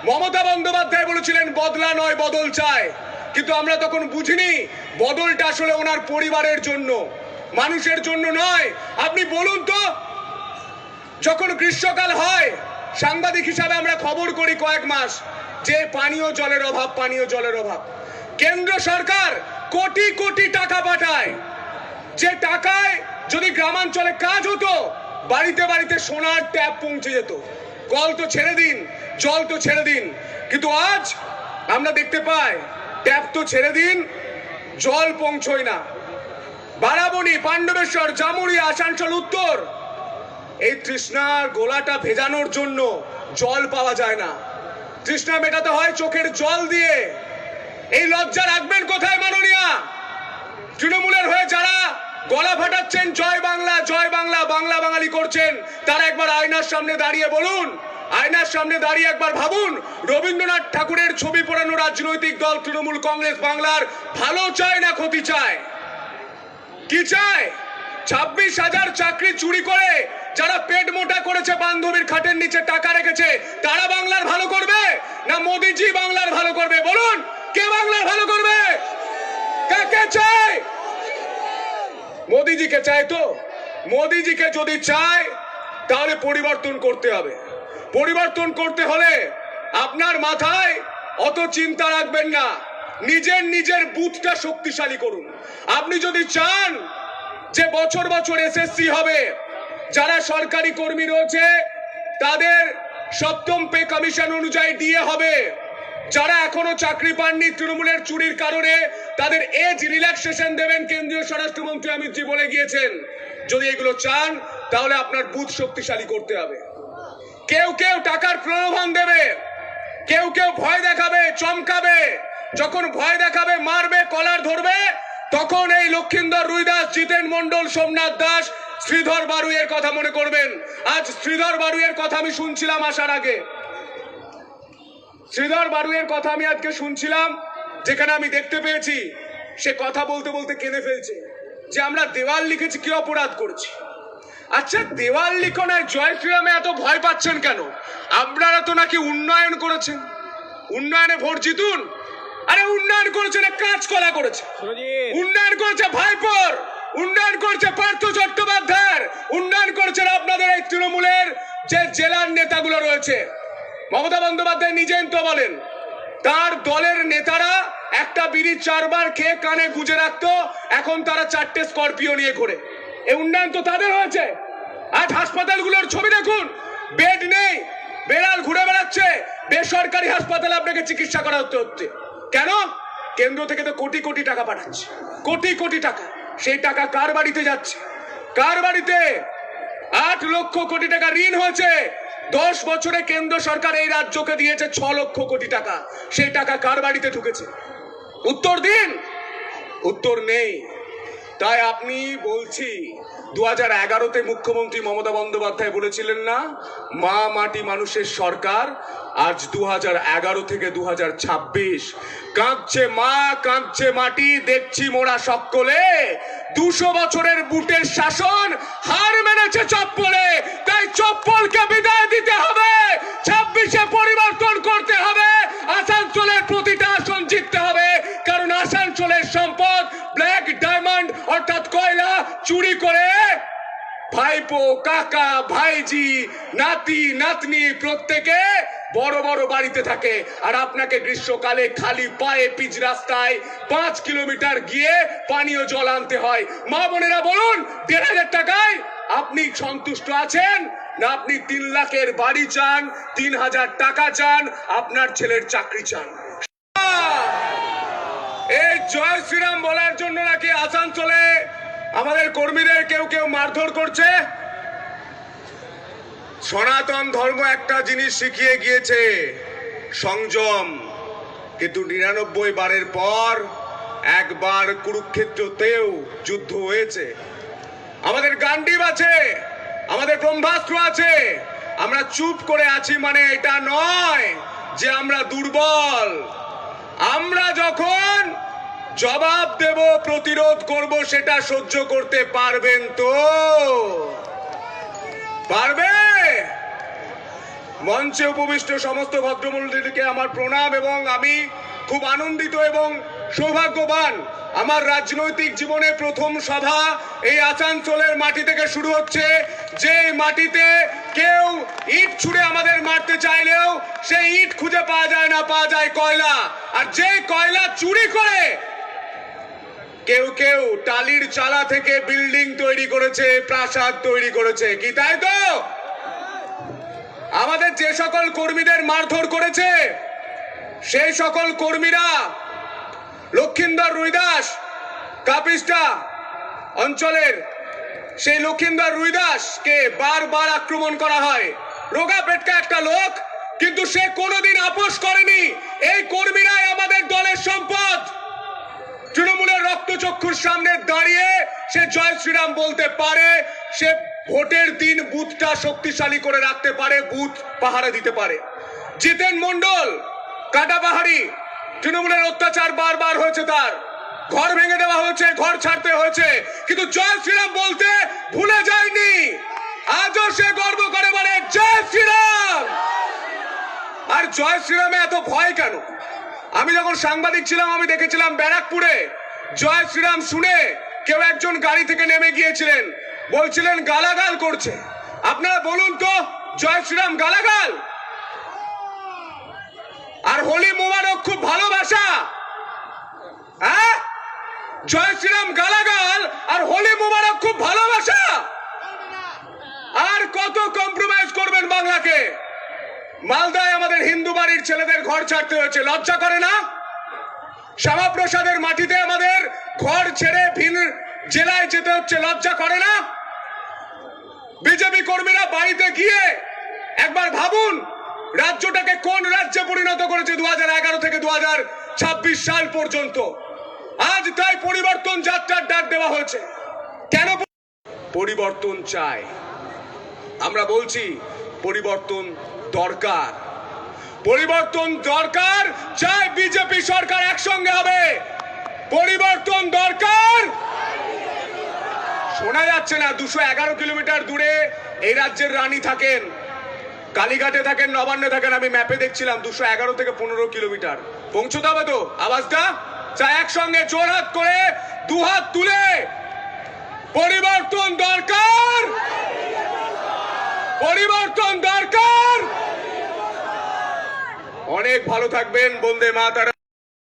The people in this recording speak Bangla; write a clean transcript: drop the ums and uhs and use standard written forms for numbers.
মমতা বন্দ্যোপাধ্যায় বলেছিলেন বদলা নয় বদল চায়, কিন্তু আমরা তখন বুঝিনি বদলটা আসলে ওনার পরিবারের জন্য, মানুষের জন্য নয়। আপনি বলুন তো, যখন গ্রীষ্মকাল হয় সাংবাদিক হিসাবে আমরা খবর করি কয়েক মাস যে পানীয় জলের অভাব, পানীয় জলের অভাব। কেন্দ্র সরকার কোটি কোটি টাকা পাঠায়, যে টাকায় যদি গ্রামাঞ্চলে কাজ হতো বাড়িতে বাড়িতে সোনার ট্যাপ পৌঁছে যেত। কল তো ছেড়ে দিন, জল তো ছেড়ে দিন, কিন্তু আজ আমরা দেখতে পাই ট্যাপ তো ছেড়ে দিন, জল পৌঁছয় না। বারাবণী, পাণ্ডবেশ্বর, জামুরিয়া, আসানসোল উত্তর, এই তৃষ্ণার গোলাটা ভেজানোর জন্য জল পাওয়া যায় না। তৃষ্ণা মেটাতে হয় চোখের জল দিয়ে। এই লজ্জা রাখবেন কোথায় মাননীয়া? তৃণমূলের হয়ে যারা গলা ফাটাচ্ছেন জয় বাংলা জয় বাংলা, বাংলা বাঙালি করছেন, তারা একবার আয়নার সামনে দাঁড়িয়ে বলুন, আয়নার সামনে দাঁড়িয়ে একবার ভাবুন, রবীন্দ্রনাথ ঠাকুরের ছবি পড়ানো রাজনৈতিক দল তৃণমূল কংগ্রেস বাংলার ভালো চায় না ক্ষতি চায়? কি চায়? 26,000 চাকরি চুরি করে যারা পেট মোটা করেছে, বান্ধবীর খাটের নিচে টাকা রেখেছে, তারা বাংলার ভালো করবে না মোদিজি বাংলার ভালো করবে? বলুন, কে বাংলার ভালো করবে? কাকে চায়? মোদিজিকে চায় তো? মোদিজিকে যদি চায় তাহলে পরিবর্তন করতে হবে। পরিবর্তন করতে হলে আপনার মাথায় অত চিন্তা রাখবেন না, নিজের বুথটা শক্তিশালী করুন। আপনি যদি চান যে বছর বছর এসএসসি হবে, যারা সরকারি কর্মী রয়েছে তাদের সপ্তম পে কমিশন অনুযায়ী ডিএ হবে, যারা এখনো চাকরি পাননি তৃণমূলের চুরির কারণে তাদের এজ রিল্যাক্সেশন দেবেন, কেন্দ্রীয় স্বরাষ্ট্রমন্ত্রী অমিত জি বলে গিয়েছেন। যদি এগুলো চান তাহলে আপনার বুথ শক্তিশালী করতে হবে। কেউ কেউ টাকার প্রলোভন দেবে, কেউ কেউ ভয় দেখাবে, চমকাবে। যখন ভয় দেখাবে, মারবে, কলার ধরবে, তখন এই লক্ষিন্দর রুইদাস, জিতেন মন্ডল, সোমনাথ দাস, শ্রীধর বারুইয়ের কথা মনে করবেন। আজ শ্রীধর বারুইয়ের কথা আমি শুনছিলাম আসার আগে, শ্রীধর বারুইয়ের কথা আমি আজকে শুনছিলাম, যেখানে আমি দেখতে পেয়েছি সে কথা বলতে বলতে কেঁদে ফেলছে যে আমরা দেওয়াল লিখেছি, কি অপরাধ করেছি? আচ্ছা, দেওয়াল লিখনায় জয় শ্রীরামে এত ভয় পাচ্ছেন কেন? আপনারা তো নাকি উন্নয়ন করেছেন, উন্নয়নে ভোট জিতুন। আরে উন্নয়ন করেছেন, কাঁচকলা করেছে, উন্নয়ন করেছে ভাইপোর, উন্নয়ন করেছে পার্থ চট্টোপাধ্যায়ের, উন্নয়ন করেছেন আপনাদের এই তৃণমূলের যে জেলার নেতাগুলো রয়েছে। মমতা বন্দ্যোপাধ্যায় নিজেই তো বলেন তার দলের নেতারা একটা বিড়ি 4 বার খেয়ে কানে গুজে রাখতো, এখন তারা 4টে স্করপিও নিয়ে ঘোরে। এই উন্নয়ন তো তাদের হয়েছে। আজ হাসপাতালগুলোর ছবি দেখুন, বেড নেই, বেড়াল ঘুরে বেড়াচ্ছে, বেসরকারি হাসপাতালে আপনাকে চিকিৎসা করা হচ্ছে। কেন? কেন্দ্র থেকে তো কোটি কোটি টাকা পাঠাচ্ছে, কোটি কোটি টাকা। সেই টাকা কার বাড়িতে যাচ্ছে? কার বাড়িতে? 8 লক্ষ কোটি টাকা ঋণ হয়েছে। 10 বছরে কেন্দ্র সরকার এই রাজ্যকে দিয়েছে 6 লক্ষ কোটি টাকা। সেই টাকা কার বাড়িতে ঢুকেছে? উত্তর দিন। উত্তর নেই। তাই আপনি বলছি, 2011-তে মুখ্যমন্ত্রী মমতা বন্দ্যোপাধ্যায় বলেছিলেন না, মা মাটি মানুষের সরকার। আজ 2011 থেকে 2026, কাঁদছে মা, কাঁদছে মাটি, দেখছি মোরা সকলে। 200 বছরের বুটের শাসন হার মেনেছে চপ্পলে, তাই চপ্পলকে বিদায় দিতে হবে। 26-এ পরিবর্তন করতে হবে, আসানসোলের প্রতিটা আসন জিততে হবে, কারণ আসানসোলের সম্পদ ব্ল্যাক ডায়মন্ড অর্থাৎ কয়লা চুরি করে ভাইপো, কাকা, ভাইজি, নাতি, নাতনি প্রত্যেকে বড় বড় বাড়িতে থাকে। আর আপনাকে গ্রীষ্মকালে খালি পায়ে পিচ রাস্তায় 5 কিলোমিটার গিয়ে পানীয় জল আনতে হয়। মা বোনেরা বলুন, 1,500 টাকায় আপনি সন্তুষ্ট আছেন না আপনি 3 লাখের বাড়ি চান, 3,000 টাকা চান, আপনার ছেলের চাকরি চান? এই জয় শ্রীরাম বলার জন্য নাকি আসানসোলে আমাদের কর্মীদের কেউ কেউ মারধর করছে। সনাতন ধর্ম একটা জিনিস শিখিয়ে গিয়েছে, সংযম। কিন্তু 99 বারের পর একবার কুরুক্ষেত্রতেও যুদ্ধ হয়েছে। আমাদের গান্ডীব আছে, আমাদের ব্রহ্মাস্ত্র আছে। আমরা চুপ করে আছি মানে এটা নয় যে আমরা দুর্বল। আমরা যখন জবাব দেব, প্রতিরোধ করব, সেটা সহ্য করতে পারবেন তো? পারবে? মঞ্চে উপবিষ্ট সমস্ত ভদ্রমণ্ডলীকে আমার প্রণাম, এবং আমি খুব আনন্দিত এবং সৌভাগ্যবান। আমার রাজনৈতিক জীবনে প্রথম সভা এই আসানসোলের মাটি থেকে শুরু হচ্ছে, যে মাটিতে কেউ ইট ছুঁড়ে আমাদের মারতে চাইলেও সেই ইট খুঁজে পাওয়া যায় না, পাওয়া যায় কয়লা। আর যে কয়লা চুরি করে কেউ কেউ টালির চালা থেকে বিল্ডিং তৈরি করেছে, প্রাসাদ তৈরি করেছে, কি তাই তো? আমাদের যে সকল কর্মীদের মারধর করেছে সেই সকল কর্মীরা লক্ষিন্দর রুইদাস কাপিস্টা অঞ্চলের, সেই লক্ষিন্দর রুইদাসকে বারবার আক্রমণ করা হয়। রোগা পেটকা একটা লোক, কিন্তু সে কোনোদিন আপোষ করেনি। এই কর্মীরাই আমাদের দলের সম্পদ। তৃণমূলের রক্তচক্ষুর সামনে দাঁড়িয়ে সে জয় শ্রীরাম বলতে পারে, সে ভোটের দিন বুথটা শক্তিশালী করে রাখতে পারে, বুথ পাহারা দিতে পারে। জিতেন মন্ডল কাটা পাহাড়ি, তৃণমূলের অত্যাচার বারবার হয়েছে, তার ঘর ভেঙে দেওয়া হয়েছে, ঘর ছাড়তে হয়েছে, কিন্তু জয় শ্রীরাম বলতে ভুলে যায়নি। আজও সে গর্ব করে বলে জয় শ্রীরাম। আর জয় শ্রীরামে এত ভয় কেন? আমি যখন সাংবাদিক ছিলাম আমি দেখেছিলাম ব্যারাকপুরে জয় শ্রীরাম শুনে কেউ একজন গাড়ি থেকে নেমে গিয়েছিলেন, বলছিলেন গালাগাল করছে। আপনারা বলুন তো, জয় শ্রীরাম গালাগাল? আর হোলি মোবারক খুব ভালোবাসা? হ্যাঁ, জয় শ্রীরাম গালাগাল আর হোলি মোবারক খুব ভালোবাসা? আর কত কম্প্রোমাইজ করবেন বাংলাকে? মালদায় আমাদের হিন্দু বাড়ির ছেলেদের ঘর ছাড়তে হয়েছে, লজ্জা করে না? শ্যামাপ্রসাদের মাটিতে আমাদের ঘর ছেড়ে ভিন জেলায় যেতে হচ্ছে, লজ্জা করে না? বিজেপি কর্মীরা বাড়িতে গিয়ে একবার ভাবুন রাজ্যটাকে কোন রাজ্যে পরিণত করেছে 2011 থেকে 2026 সাল পর্যন্ত। আজ তাই পরিবর্তন যাত্রার ডাক দেওয়া হয়েছে। কেন পরিবর্তন চাই? আমরা বলছি পরিবর্তন দরকার, পরিবর্তন দরকার। চাই বিজেপি সরকার একসঙ্গে হবে, পরিবর্তন দরকার। শোনা যাচ্ছে না 211 কিলোমিটার দূরে এই রাজ্যের রানী থাকেন, কালীঘাটে থাকেন, নবান্নে থাকেন। আমি ম্যাপে দেখছিলাম 211 থেকে 15 কিলোমিটার। পৌঁছতে হবে তো আওয়াজটা? চাই একসঙ্গে জোরহাত করে দুহাত তুলে পরিবর্তন দরকার, পরিবর্তন দরকার। অনেক ভালো থাকবেন। বন্দে মাতরম।